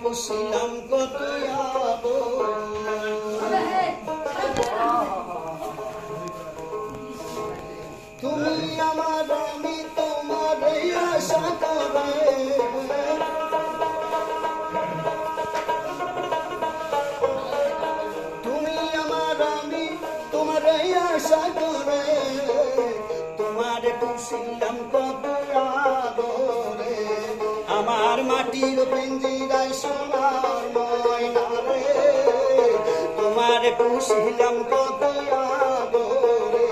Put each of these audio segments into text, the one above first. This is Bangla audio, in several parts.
পুষিলাম কত আদর। তুমি আমার আমি তোমার আশা করে, তুমি আমার আমি তোমার আশা করে, তোমার পুষিলাম কত আদরে। আমার মাটির পিঞ্জিরায় সোনার ময়না রে, তোমার পুষিলাম কত আদরে।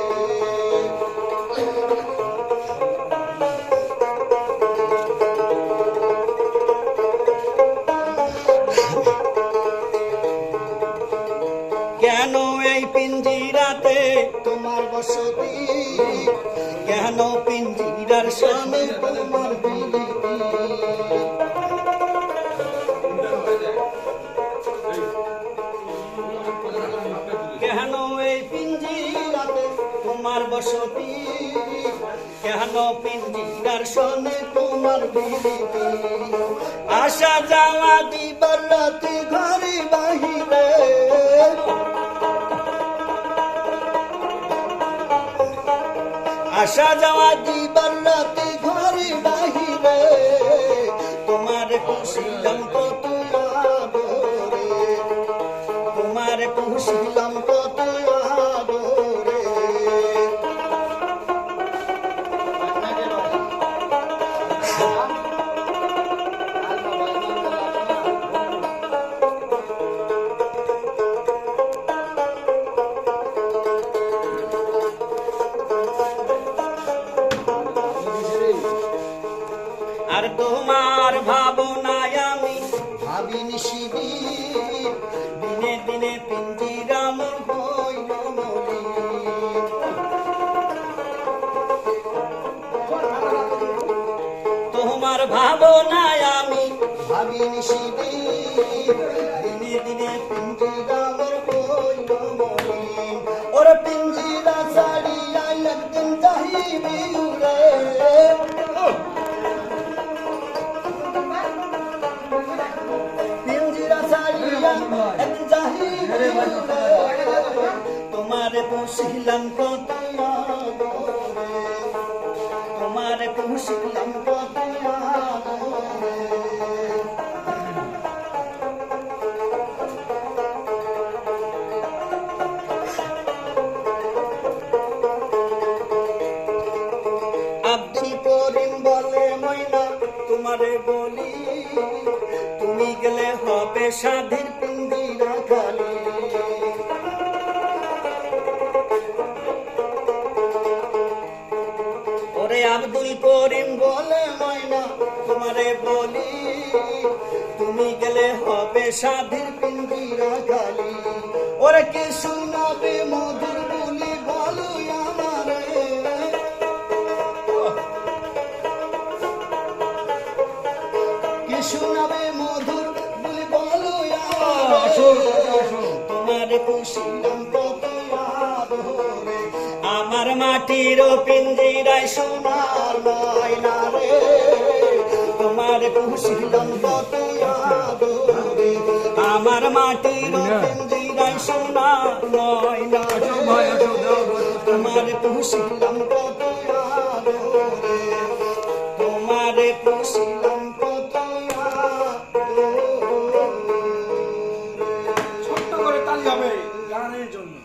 কেন এই পিঞ্জিরাতে তোমার বসতি, কেন পিঞ্জিরার সামনে তোমার বিলিতি। কেন এই পিঞ্জিরাতে তোমার বসতি, কেন পিঞ্জিরার সামনে তোমার বিলিতি। আসা যাওয়া দিবার রাতে ঘরে বাহিরে, আসা যাওয়া দিবার রাতে ঘরে বাহিরে, তোমার পুষিলাম কত আদরে, তোমার পুষিলাম কত আদরে। আর তোমার ভাবনায় আমি ভাবিনি শিবির, দিনে দিনে পিঞ্জিরাম হইল মলিন। তোমার ভাবনায় আমি ভাবিনি শিবির, দিনে দিনে পিঞ্জিরাম হইল মলিন। ওর পিঞ্জিরা ছাড়িয়া একদিন চাহিবি উড়ে, তোমার পুষিলাম কত আদরে, তোমার পুষিলাম কত আদরে। আব্দুল করিম বলে ময়না তোমারে বলি, তুমি গেলে হবে স্বাধীন পিঞ্জিরা খালি। ওরে আব্দুল করিম বলে ময়না তোমারে বলি, তুমি গেলে হবে স্বাধীন পিঞ্জিরা খালি। ওরে কে শোনাবে মধুর বলি বলো আমারে, কে শোনাবে মধুর বলি বলো তোমার পুষিলাম কত আদরে। আমার মাটির পিঞ্জিরায় সোনার ময়না রে, তোমার পুষিলাম কত আদরে। আমার মাটির পিঞ্জিরায় সোনার ময়না রে, তোমার পুষিলাম কত আদরে, তোমার পুষিলাম কত আদরে। ছোট্ট করে তালি হবে গানের জন্য।